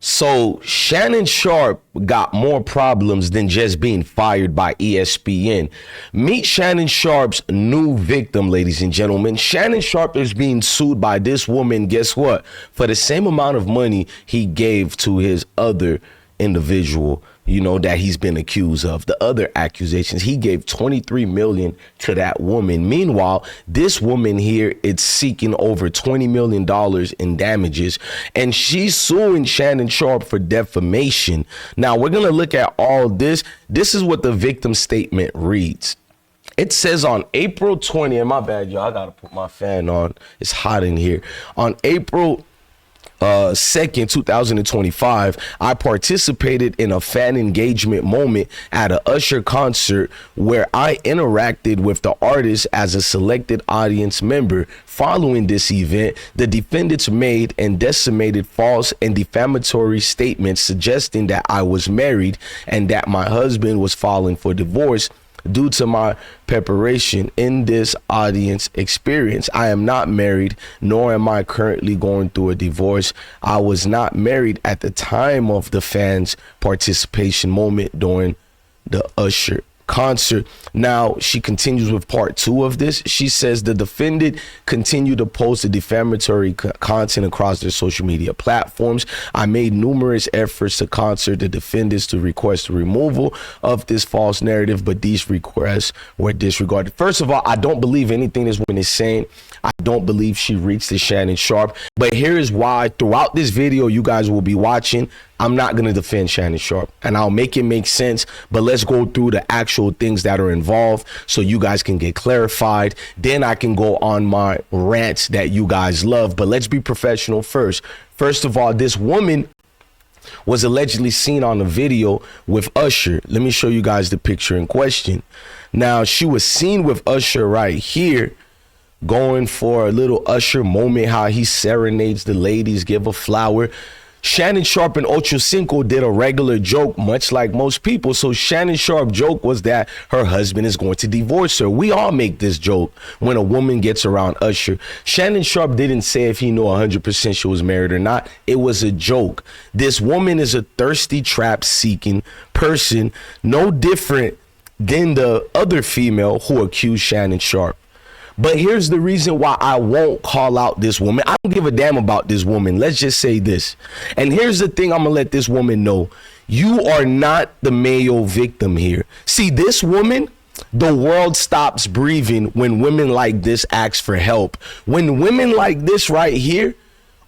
So Shannon Sharpe got more problems than just being fired by ESPN. Meet Shannon Sharpe's new victim, ladies and gentlemen. Shannon Sharpe is being sued by this woman, guess what? For the same amount of money he gave to his other individual, that he's been accused of. The other accusations, he gave $23 million to that woman. Meanwhile, this woman here is seeking over $20 million in damages, and she's suing Shannon Sharpe for defamation. Now, we're going to look at all this. This is what the victim statement reads. It says on April 20th, my bad, y'all, I got to put my fan on. It's hot in here. On April 2nd, 2025, I participated in a fan engagement moment at a Usher concert where I interacted with the artist as a selected audience member. Following this event, the defendants made and disseminated false and defamatory statements suggesting that I was married and that my husband was filing for divorce. Due to my preparation in this audience experience, I am not married, nor am I currently going through a divorce. I was not married at the time of the fans' participation moment during the Usher concert. Now, she continues with part 2 of this. She says the defendant continued to post the defamatory content across their social media platforms. I made numerous efforts to concert the defendants to request the removal of this false narrative, but these requests were disregarded. First of all, I don't believe anything this woman is saying. I don't believe she reached the Shannon Sharpe. But here is why throughout this video you guys will be watching, I'm not going to defend Shannon Sharpe, and I'll make it make sense. But let's go through the actual things that are involved so you guys can get clarified. Then I can go on my rants that you guys love. But let's be professional first. First of all, this woman was allegedly seen on a video with Usher. Let me show you guys the picture in question. Now, she was seen with Usher right here, going for a little Usher moment, how he serenades the ladies, give a flower. Shannon Sharpe and Ocho Cinco did a regular joke, much like most people. So Shannon Sharpe's joke was that her husband is going to divorce her. We all make this joke when a woman gets around Usher. Shannon Sharpe didn't say if he knew 100% she was married or not. It was a joke. This woman is a thirsty, trap-seeking person, no different than the other female who accused Shannon Sharpe. But here's the reason why I won't call out this woman. I don't give a damn about this woman. Let's just say this. And here's the thing I'm going to let this woman know. You are not the male victim here. See, this woman, the world stops breathing when women like this ask for help. When women like this right here,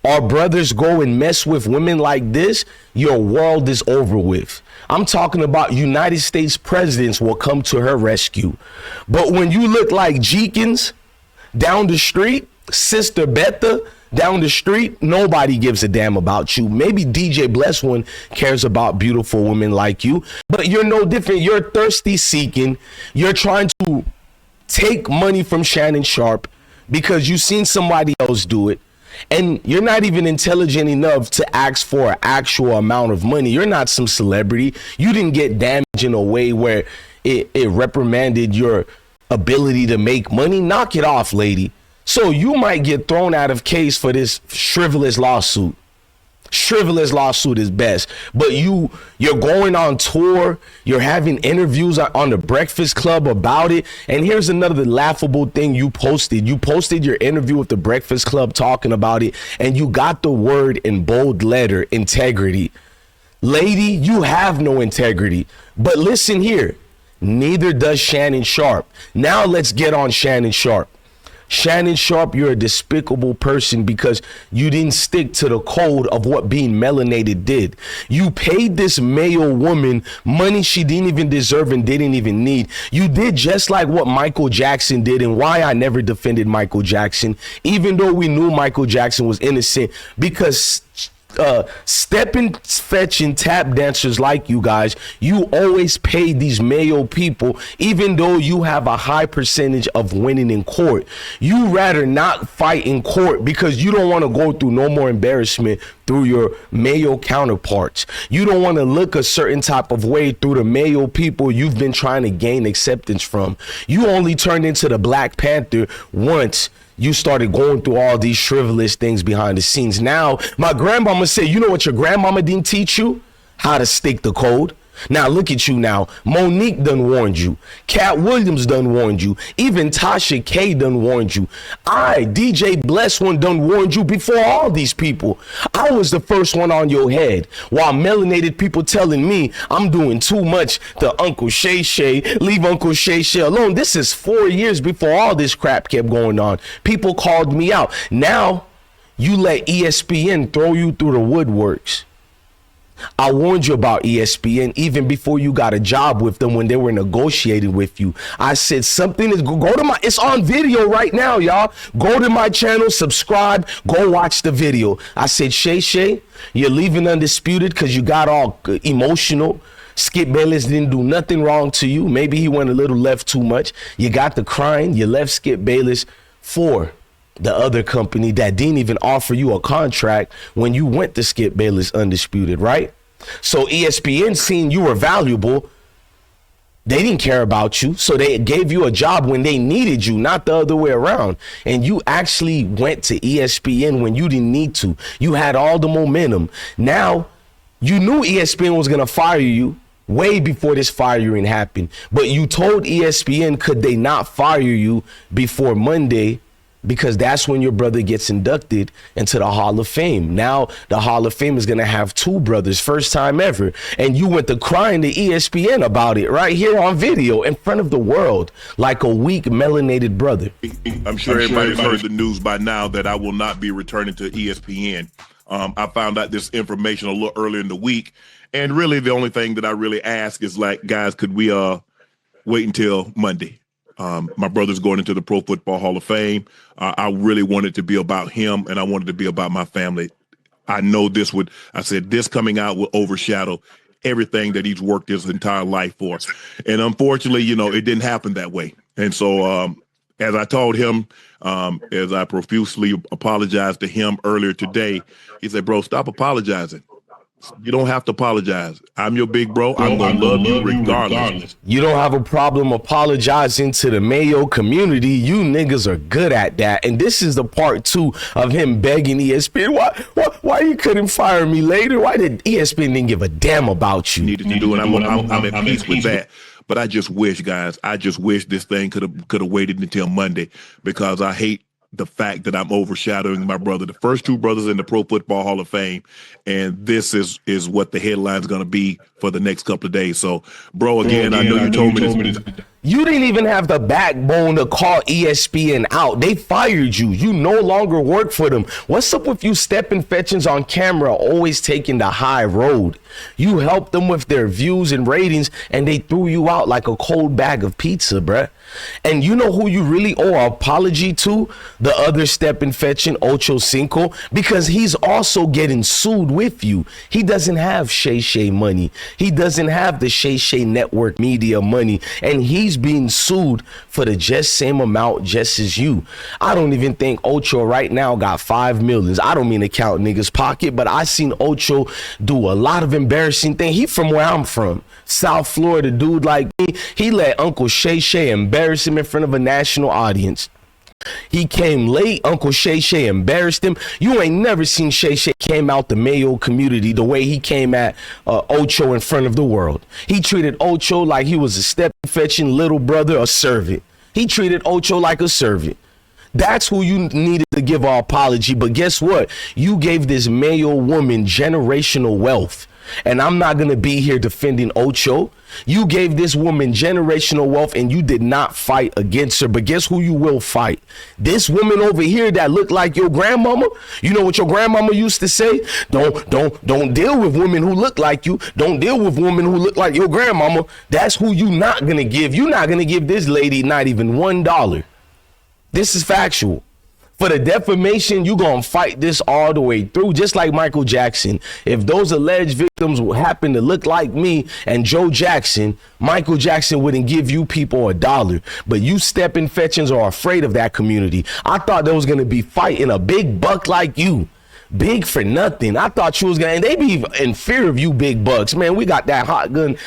our brothers go and mess with women like this, your world is over with. I'm talking about United States presidents will come to her rescue. But when you look like Jeekins down the street, Sister Betha down the street, nobody gives a damn about you. Maybe DJ Bless One cares about beautiful women like you, but you're no different. You're thirsty seeking. You're trying to take money from Shannon Sharpe because you've seen somebody else do it. And you're not even intelligent enough to ask for an actual amount of money. You're not some celebrity. You didn't get damaged in a way where it reprimanded your ability to make money. Knock it off, lady. So you might get thrown out of case for this frivolous lawsuit. Frivolous lawsuit is best, but you're going on tour, you're having interviews on the Breakfast Club about it. And here's another laughable thing you posted your interview with the Breakfast Club talking about it, and you got the word in bold letter, integrity. Lady, you have no integrity. But listen here, neither does Shannon Sharpe. Now let's get on Shannon Sharpe. Shannon Sharpe, you're a despicable person because you didn't stick to the code of what being melanated did. You paid this male woman money she didn't even deserve and didn't even need. You did just like what Michael Jackson did, and why I never defended Michael Jackson, even though we knew Michael Jackson was innocent, because stepping, fetching tap dancers like you guys, you always pay these male people, even though you have a high percentage of winning in court. You rather not fight in court because you don't want to go through no more embarrassment through your male counterparts. You don't want to look a certain type of way through the male people you've been trying to gain acceptance from. You only turned into the Black Panther once you started going through all these frivolous things behind the scenes. Now, my grandmama said, you know what your grandmama didn't teach you? How to stick the code. Now look at you now. Monique done warned you. Cat Williams done warned you. Even Tasha K done warned you. DJ Bless One done warned you before all these people. I was the first one on your head. While melanated people telling me I'm doing too much to Uncle Shay. Leave Uncle Shay alone. This is 4 years before all this crap kept going on. People called me out. Now you let ESPN throw you through the woodworks. I warned you about ESPN even before you got a job with them when they were negotiating with you. I said something is go to my, it's on video right now, y'all. Go to my channel, subscribe, go watch the video. I said, Shay, you're leaving Undisputed because you got all emotional. Skip Bayless didn't do nothing wrong to you. Maybe he went a little left too much. You got the crying. You left Skip Bayless for the other company that didn't even offer you a contract when you went to Skip Bayless Undisputed, right? So ESPN seen you were valuable. They didn't care about you, so they gave you a job when they needed you, not the other way around. And you actually went to ESPN when you didn't need to. You had all the momentum. Now, you knew ESPN was going to fire you way before this firing happened. But you told ESPN, could they not fire you before Monday? Because that's when your brother gets inducted into the Hall of Fame. Now the Hall of Fame is going to have two brothers, first time ever. And you went to crying to ESPN about it right here on video in front of the world like a weak melanated brother. I'm sure everybody's heard the news by now that I will not be returning to ESPN. I found out this information a little earlier in the week. And really the only thing that I really ask is like, guys, could we wait until Monday? My brother's going into the Pro Football Hall of Fame. I really wanted to be about him, and I wanted to be about my family. I know this coming out will overshadow everything that he's worked his entire life for. And unfortunately, it didn't happen that way. And so as I told him, as I profusely apologized to him earlier today, he said, bro, stop apologizing. You don't have to apologize. I'm your big bro. I'm going to love you regardless. You don't have a problem apologizing to the Mayo community. You niggas are good at that. And this is the part 2 of him begging ESPN. Why you couldn't fire me later? Why did ESPN didn't give a damn about you? Needed to do it. I'm at peace with that. But I just wish, guys, this thing could have waited until Monday, because I hate the fact that I'm overshadowing my brother, the first 2 brothers in the Pro Football Hall of Fame. And this is what the headline's going to be for the next couple of days. So, bro, again, I know you told me this. You didn't even have the backbone to call ESPN out. They fired you. You no longer work for them. What's up with you stepping fetchings on camera, always taking the high road? You helped them with their views and ratings, and they threw you out like a cold bag of pizza, bruh. And you know who you really owe an apology to? The other stepping fetching, Ocho Cinco, because he's also getting sued with you. He doesn't have Shay money. He doesn't have the Shay Network media money, and he's being sued for the just same amount just as you. I don't even think Ocho right now got 5 million. I don't mean to count niggas' pocket, but I seen Ocho do a lot of embarrassing things. He from where I'm from, South Florida, dude like me. He let Uncle Shay embarrass him in front of a national audience. He came late. Uncle Shay embarrassed him. You ain't never seen Shay came out the Mayo community the way he came at Ocho in front of the world. He treated Ocho like he was a step-fetching little brother, a servant. He treated Ocho like a servant. That's who you needed to give an apology. But guess what? You gave this Mayo woman generational wealth. And I'm not going to be here defending Ocho. You gave this woman generational wealth and you did not fight against her. But guess who you will fight? This woman over here that looked like your grandmama. You know what your grandmama used to say? Don't deal with women who look like you. Don't deal with women who look like your grandmama. That's who you not going to give. You're not going to give this lady not even $1. This is factual. For the defamation, you gonna fight this all the way through, just like Michael Jackson. If those alleged victims happen to look like me and Joe Jackson, Michael Jackson wouldn't give you people $1. But you stepping fetchings are afraid of that community. I thought there was gonna be fighting a big buck like you. big for nothing. I thought you was gonna, and they be in fear of you big bucks. Man, we got that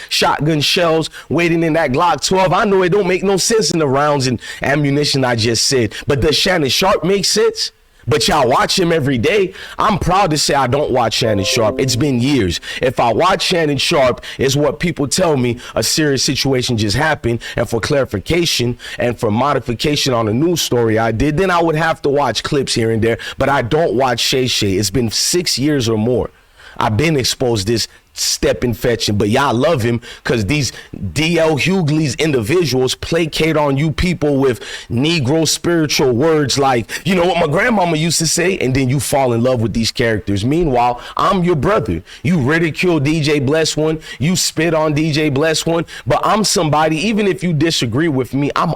shotgun shells waiting in that Glock 12. I know it don't make no sense in the rounds and ammunition I just said, but does Shannon Sharpe make sense? But y'all watch him every day. I'm proud to say I don't watch Shannon Sharpe. It's been years. If I watch Shannon Sharpe, it's what people tell me a serious situation just happened, and for clarification and for modification on a news story I did, then I would have to watch clips here and there. But I don't watch Shay. It's been 6 years or more. I've been exposed this stepping fetching, but y'all love him because these D.L. Hughley's individuals placate on you people with Negro spiritual words like, you know what my grandmama used to say, and then you fall in love with these characters. Meanwhile, I'm your brother. You ridicule DJ Bless One, you spit on DJ Bless One, but I'm somebody, even if you disagree with me, I'm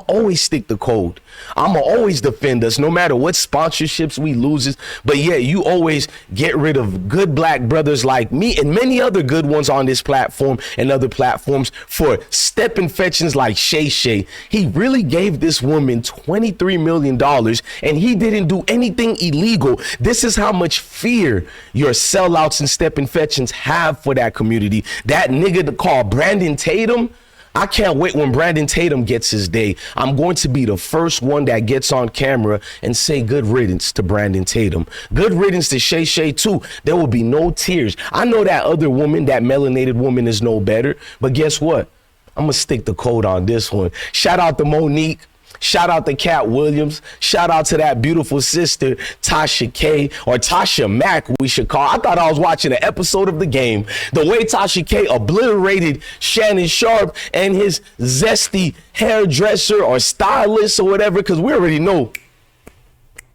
always stick the code. I'ma always defend us no matter what sponsorships we loses. But yeah, you always get rid of good black brothers like me and many other good ones on this platform and other platforms for stepping fetchings like Shay. He really gave this woman $23 million and he didn't do anything illegal. This is how much fear your sellouts and stepping fetchings have for that community. That nigga to call Brandon Tatum, I can't wait when Brandon Tatum gets his day. I'm going to be the first one that gets on camera and say good riddance to Brandon Tatum. Good riddance to Shay too. There will be no tears. I know that other woman, that melanated woman is no better, but guess what? I'm gonna stick the code on this one. Shout out to Monique. Shout out to Cat Williams. Shout out to that beautiful sister, Tasha K, or Tasha Mack, we should call. I thought I was watching an episode of The Game. The way Tasha K obliterated Shannon Sharpe and his zesty hairdresser or stylist or whatever, because we already know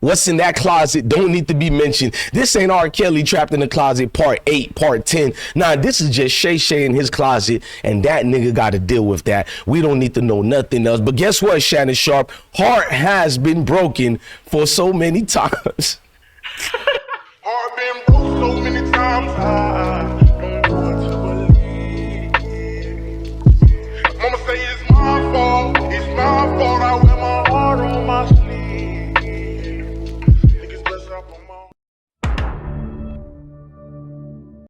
what's in that closet don't need to be mentioned. This ain't R. Kelly Trapped in the Closet Part 8, Part 10. Nah, this is just Shay in his closet, and that nigga got to deal with that. We don't need to know nothing else. But guess what, Shannon Sharpe? Heart has been broken for so many times. Heart been broken so many times. I don't want to believe. Mama say